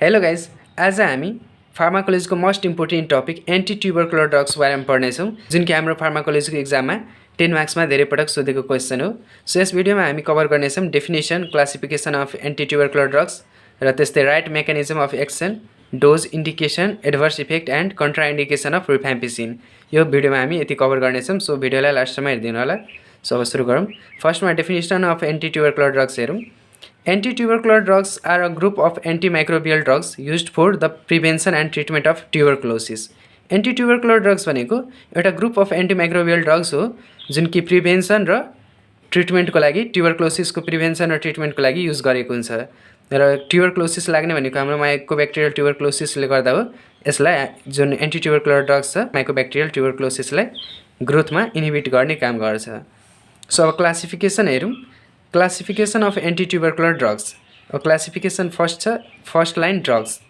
Hello guys, आज हामी फार्माकोलोजीको most important topic एन्टी-ट्युबरकुलर drugs बारेमा पढ्नेछौँ, जुन कि हाम्रो फार्माकोलोजीको एक्जाममा 10 मार्क्समा धेरै पटक सोधेको क्वेसन हो। सो यस भिडियोमा हामी कभर गर्नेछौँ definition, classification of antitubercular drugs र त्यस्तै right mechanism of action, dose, indication, adverse effect and contraindication of rifampicin. यो भिडियोमा हामी यति कभर गर्नेछौँ, सो भिडियोलाई लास्टसम्म हेरिदिनु होला। सो अब सुरु गरौँ। फर्स्टमा डेफिनेसन अफ एन्टी-ट्युबरकुलर ड्रग्स हेरौँ। Antitubercular drugs are a group of antimicrobial drugs used for the prevention and treatment of tuberculosis. Antitubercular drugs भनेको एउटा ग्रुप अफ एन्टिमाइक्रोबियल ड्रग्स हो जुन कि प्रिभेन्सन र ट्रिटमेन्टको लागि ट्युबरक्लोसिसको प्रिभेन्सन र ट्रिटमेन्टको लागि युज गरेको हुन्छ। र ट्युबरक्लोसिस लाग्ने भनेको हाम्रो माइकोब्याक्टेरियल ट्युबरक्लोसिसले गर्दा हो। यसलाई जुन एन्टिट्युबरकुलर ड्रग्स छ माइकोब्याक्टेरियल ट्युबरक्लोसिसलाई ग्रोथमा इनहिबिट गर्ने काम गर्छ। सो अब क्लासिफिकेसन हेरौँ। Classification of antitubercular drugs. अब क्लासिफिकेसन फर्स्ट छ फर्स्ट लाइन ड्रग्स,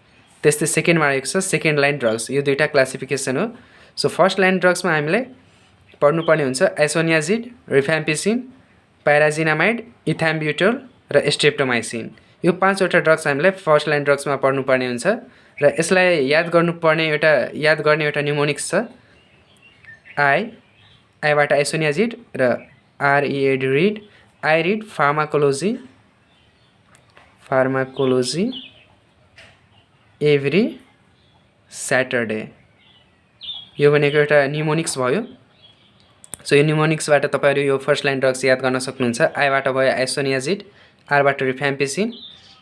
त्यस्तै सेकेन्डमा आएको छ सेकेन्ड लाइन ड्रग्स। यो दुईवटा क्लासिफिकेसन हो। सो फर्स्ट लाइन ड्रग्समा हामीलाई पढ्नुपर्ने हुन्छ आइसोनियाजिड, रिफाम्पिसिन, पाइराजिनामाइड, इथाम्ब्युटोल र स्ट्रेप्टोमाइसिन। यो 5वटा ड्रग्स हामीलाई फर्स्ट लाइन ड्रग्समा पढ्नुपर्ने हुन्छ र यसलाई याद गर्ने एउटा न्युमोनिक्स छ। आईबाट आइसोनियाजिड र read I read pharmacology every Saturday। यो भनेको एउटा न्युमोनिक्स भयो। सो यो न्युमोनिक्सबाट तपाईहरु यो फर्स्ट लाइन ड्रग्स याद गर्न सक्नुहुन्छ। आईबाट भयो आइसोनियाजिड, आरबाट रिफाम्पिसिन,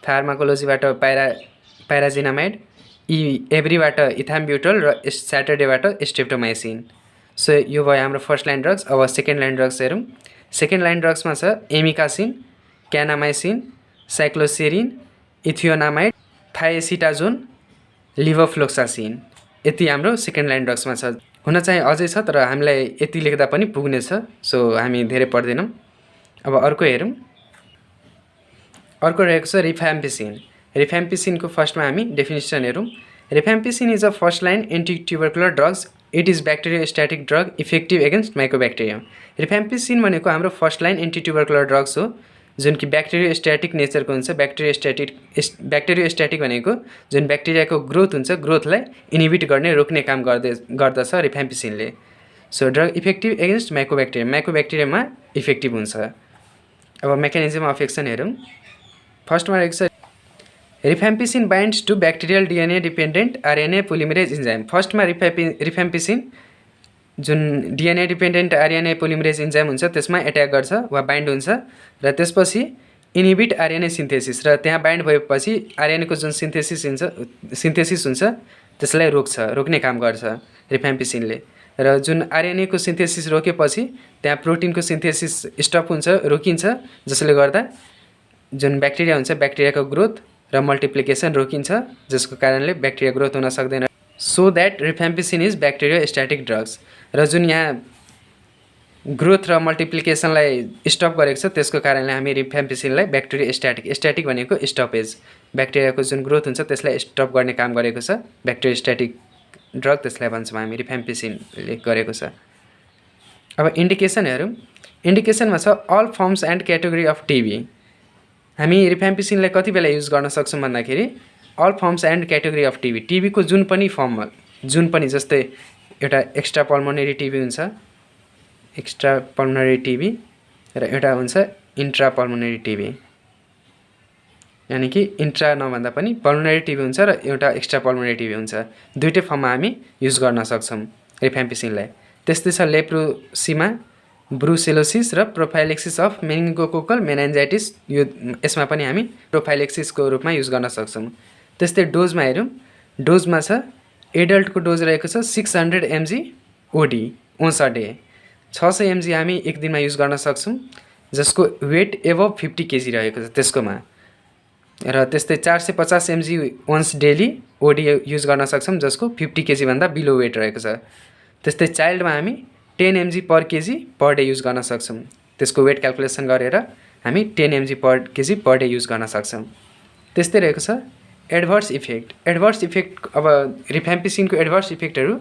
फार्माकोलोजीबाट पाइराजिनामाइड, एभ्रीबाट इथाम्ब्युटोल र स्याटरडेबाट स्ट्रेप्टोमाइसिन। सो यो भयो हाम्रो फर्स्ट लाइन ड्रग्स। अब सेकेन्ड लाइन ड्रग्स हेरौँ। सेकेन्ड लाइन ड्रग्समा छ एमिकासिन, क्यानामाइसिन, साइक्लोसेरिन, इथियोनामाइड, थाइएसिटाजोन, लिभोफ्लोक्सासिन। यति हाम्रो सेकेन्ड लाइन ड्रग्समा छ। हुन चाहिँ अझै छ तर हामीलाई यति लेख्दा पनि पुग्नेछ, सो हामी धेरै पढ्दैनौँ। अब अर्को हेरौँ। अर्को रहेको छ रिफाम्पिसिन। रिफाम्पिसिनको फर्स्टमा हामी डेफिनेसन हेरौँ। Rifampicin is a first line antitubercular drugs. It is bacteriostatic drug effective against mycobacterium. Rifampicin भनेको हाम्रो फर्स्ट लाइन एन्टिट्युबरकुलर ड्रग्स हो जुन कि ब्याक्टेरियोस्ट्याटिक नेचरको हुन्छ। ब्याक्टेरियोस्ट्याटिक भनेको जुन ब्याक्टेरियाको ग्रोथ हुन्छ, ग्रोथलाई इनहिबिट गर्ने रोक्ने काम गर्दछ रिफाम्पिसिनले। सो ड्रग इफेक्टिभ एगेन्स्ट माइकोब्याक्टेरियममा इफेक्टिभ हुन्छ। अब मेकानिजम अफ एक्सन हेरौँ। फर्स्टमा रहेको छ rifampicin binds to bacterial DNA dependent RNA polymerase enzyme. फर्स्टमा रिफाम्पिसिन जुन DNA dependent RNA polymerase enzyme हुन्छ त्यसमा एट्याक गर्छ वा बाइन्ड हुन्छ र त्यसपछि इनहिबिट आरएनए सिन्थेसिस, र त्यहाँ बाइन्ड भएपछि आरएनएको जुन सिन्थेसिस हुन्छ त्यसलाई रोक्ने काम गर्छ रिफाम्पिसिनले। र जुन आरएनएको सिन्थेसिस रोकेपछि त्यहाँ प्रोटिनको सिन्थेसिस स्टप हुन्छ, रोकिन्छ, जसले गर्दा जुन ब्याक्टेरिया हुन्छ ब्याक्टेरियाको ग्रोथ र मल्टिप्लिकेसन रोकिन्छ, जसको कारणले ब्याक्टेरिया ग्रोथ हुन सक्दैन। So that rifampicin is bacteriostatic drugs. र जुन यहाँ ग्रोथ र मल्टिप्लिकेसनलाई स्टप गरेको छ त्यसको कारणले हामी रिफाम्पिसिनलाई स्ट्याटिक भनेको स्टपेज, ब्याक्टेरियाको जुन ग्रोथ हुन्छ त्यसलाई स्टप गर्ने काम गरेको छ ब्याक्टेरियोस्ट्याटिक ड्रग, त्यसलाई भन्छौँ हामी रिफाम्पिसिनले गरेको छ। अब इन्डिकेसन हेरौँ। इन्डिकेसनमा छ all forms and category of TB. हामी रिफाम्पिसिनलाई कति बेला युज गर्न सक्छौँ भन्दाखेरि all forms and category of TB. टिबीको जुन पनि जस्तै एउटा एक्स्ट्रा पल्मोनरी टिबी हुन्छ, एक्स्ट्रा पल्मोनरी टिबी, र एउटा हुन्छ इन्ट्रा पल्मोनरी टिबी। यानि कि इन्ट्रा नभन्दा पनि पल्मोनरी टिबी हुन्छ र एउटा एक्स्ट्रा पल्मोनरी टिबी हुन्छ। दुईटै फर्ममा हामी युज गर्न सक्छौँ रिफाम्पिसिनलाई। त्यस्तै छ लेप्रोसिमा, ब्रुसेलोसिस र प्रोफाइलेक्सिस अफ मेनिन्गोकोकल मेनान्जाइटिस। यसमा पनि हामी प्रोफाइलेक्सिसको रूपमा युज गर्न सक्छौँ। त्यस्तै डोजमा हेरौँ। डोजमा छ एडल्टको डोज रहेको छ 600 mg OD once a day. 600 mg हामी एक दिनमा युज गर्न सक्छौँ जसको वेट एबभ 50 kg रहेको छ त्यसकोमा। र त्यस्तै 450 mg once daily OD use गर्न सक्छौँ जसको 50 kg भन्दा बिलो वेट रहेको छ। त्यस्तै चाइल्डमा हामी 10 mg पर केजी पर डे युज गर्न सक्छौँ। त्यसको वेट क्यालकुलेसन गरेर हामी 10 mg पर केजी पर डे युज गर्न सक्छौँ। त्यस्तै रहेको छ एडभर्स इफेक्ट। अब रिफाम्पिसिनको एडभर्स इफेक्टहरू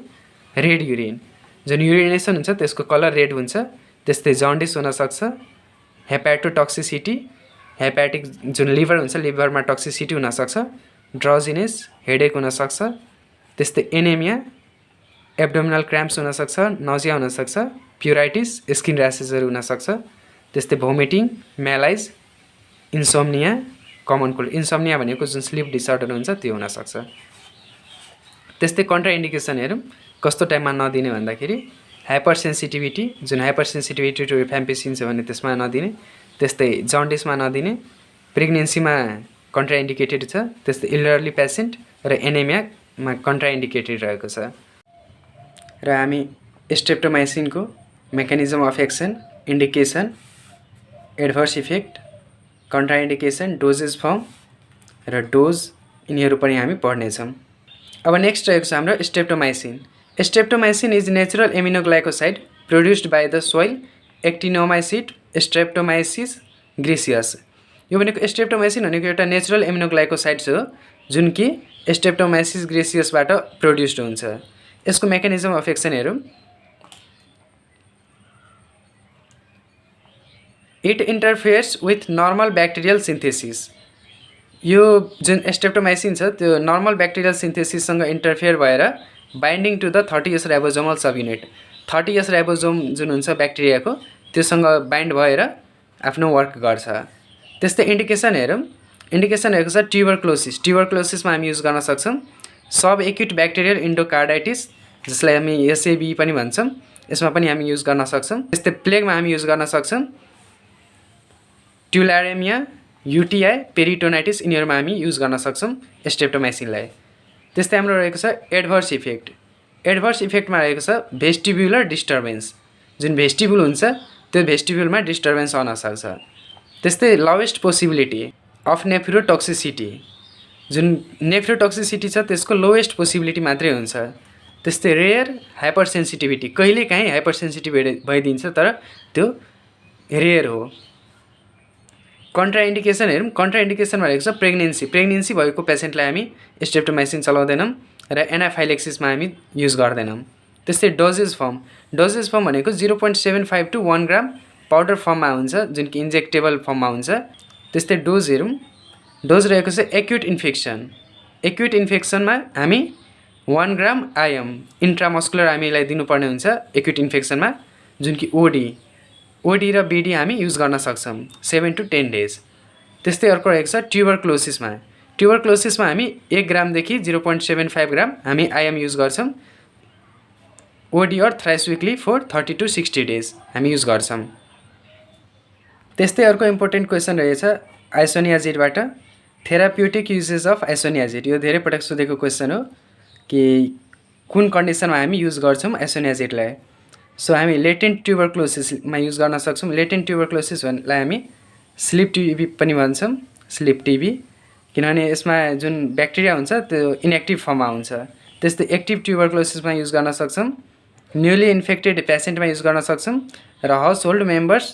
रेड युरिन, जुन युरिनेसन हुन्छ त्यसको कलर रेड हुन्छ। त्यस्तै जन्डिस हुनसक्छ, हेपाटोटक्सिसिटी, हेपाटिक जुन लिभर हुन्छ लिभरमा टक्सिसिटी हुनसक्छ, ड्राउजिनेस, हेडेक हुनसक्छ, त्यस्तै एनेमिया, एब्डोमिनल क्राम्प्स हुनसक्छ, नजिया हुनसक्छ, प्युराइटिस, स्किन र्यासेसहरू हुनसक्छ, त्यस्तै vomiting, malaise, insomnia, common cold. Insomnia भनेको जुन स्लिप डिसअर्डर हुन्छ त्यो हुनसक्छ। त्यस्तै कन्ट्राइन्डिकेसनहरू कस्तो टाइममा नदिने भन्दाखेरि हाइपर सेन्सिटिभिटी, जुन हाइपर सेन्सिटिभिटी टु रिफेम्पिसिन छ भने त्यसमा नदिने, त्यस्तै जन्डिसमा नदिने, प्रेग्नेन्सीमा कन्ट्राइन्डिकेटेड छ, त्यस्तै इल्डरली पेसेन्ट र एनेमियामा कन्ट्राइन्डिकेटेड रहेको छ। र हामी स्ट्रेप्टोमाइसिनको mechanism of action, indication, adverse effect, contraindication, dosages form र डोज यिनीहरू पनि हामी पढ्नेछौँ। अब नेक्स्ट रहेको छ हाम्रो streptomycin. Streptomycin is natural aminoglycoside produced by the soil actinomycete streptomyces griseus. यो भनेको स्ट्रेप्टोमाइसिन भनेको एउटा नेचुरल एमिनोग्लाइकोसाइड हो जुन कि स्ट्रेप्टोमाइसिस ग्रेसियसबाट प्रोड्युस्ड हुन्छ। यसको मेकानिजम अफ एक्सन हेरौँ। It interferes with normal bacterial synthesis. यो जुन स्ट्रेप्टोमाइसिन छ त्यो नर्मल ब्याक्टेरियल सिन्थेसिससँग इन्टरफेयर भएर binding to the 30S ribosomal subunit, 30S ribosome जुन हुन्छ ब्याक्टेरियाको त्योसँग बाइन्ड भएर आफ्नो वर्क गर्छ। त्यस्तै इन्डिकेसन हेरौँ। इन्डिकेसन हेरेको छ ट्युबरक्लोसिस। ट्युबरक्लोसिसमा हामी युज गर्न सक्छौँ सब एक्युट ब्याक्टेरियल इन्डोकार्डाइटिस, जसलाई हामी एसएबी पनि भन्छौँ, यसमा पनि हामी युज गर्न सक्छौँ। त्यस्तै प्लेगमा हामी युज गर्न सक्छौँ ट्युलारेमिया, युटिआई, पेरिटोनाइटिस, यिनीहरूमा हामी युज गर्न सक्छौँ स्ट्रेप्टोमाइसिनलाई। त्यस्तै हाम्रो रहेको छ एडभर्स इफेक्ट। एडभर्स इफेक्टमा रहेको छ भेस्टिब्युलर डिस्टर्बेन्स। जुन भेस्टिब्युल हुन्छ त्यो भेस्टिब्युलमा डिस्टर्बेन्स आउन सक्छ। त्यस्तै लोवेस्ट पोसिबिलिटी अफ नेफ्रोटोक्सिसिटी। जुन नेफ्रोटोक्सिसिटी छ त्यसको लोवेस्ट पोसिबिलिटी मात्रै हुन्छ। त्यस्तै रेयर हाइपर सेन्सिटिभिटी, कहिलेकाहीँ हाइपर सेन्सिटिभ भइदिन्छ तर त्यो रेयर हो। कन्ट्राइन्डिकेसन हेरौँ। कन्ट्राइन्डिकेसनमा रहेको छ प्रेग्नेन्सी। प्रेग्नेन्सी भएको पेसेन्टलाई हामी स्ट्रेप्टोमाइसिन चलाउँदैनौँ र एनाफाइलेक्सिसमा हामी युज गर्दैनौँ। त्यस्तै डोजेज फर्म। डोजेज फर्म भनेको 0.75 to 1 ग्राम पाउडर फर्ममा हुन्छ जुन कि इन्जेक्टेबल फर्ममा हुन्छ। त्यस्तै डोज हेरौँ। डोज रहेको छ एक्युट इन्फेक्सन। एक्युट इन्फेक्सनमा हामी 1 ग्राम आइएम इन्ट्रामस्कुलर हामीलाई दिनुपर्ने हुन्छ एक्युट इन्फेक्सनमा, जुन कि ओडी र बिडी हामी युज गर्न सक्छौँ 7 to 10 days। त्यस्तै अर्को रहेको छ ट्युबरक्लोसिसमा। ट्युबरक्लोसिसमा हामी 1 ग्रामदेखि 0.75 ग्राम हामी आइएम युज गर्छौँ। OD or thrice weekly for 30 to 60 days हामी युज गर्छौँ। त्यस्तै अर्को इम्पोर्टेन्ट क्वेसन रहेछ आइसोनियाजिडबाट, थेराप्युटिक युजेस अफ आइसोनियाजिड। यो धेरै पटक सोधेको क्वेसन हो कि कुन कन्डिसनमा हामी युज गर्छौँ आइसोनियाजिडलाई। सो हामी लेटेन्ट ट्युबरक्लोसिसमा युज गर्न सक्छौँ। लेटेन्ट ट्युबरक्लोसिसलाई हामी स्लिप टिबी पनि भन्छौँ, स्लिप टिबी, किनभने यसमा जुन ब्याक्टेरिया हुन्छ त्यो इनएक्टिभ फर्ममा हुन्छ। त्यस्तै एक्टिभ ट्युबरक्लोसिसमा युज गर्न सक्छौँ, न्युली इन्फेक्टेड पेसेन्टमा युज गर्न सक्छौँ, र house hold members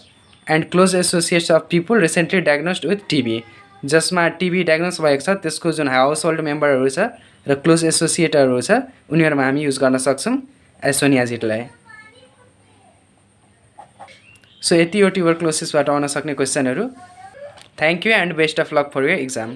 and close associates of people recently diagnosed with TB. जसमा टिबी डायग्नोस भएको छ त्यसको जुन हाउस होल्ड मेम्बरहरू छ र क्लोज एसोसिएटहरू छ उनीहरूमा हामी युज गर्न सक्छौँ आइसोनियाजिडलाई। सो यति हो ट्युबरक्लोसिसबाट आउन सक्ने क्वेसनहरू। Thank you and best of luck for your exam.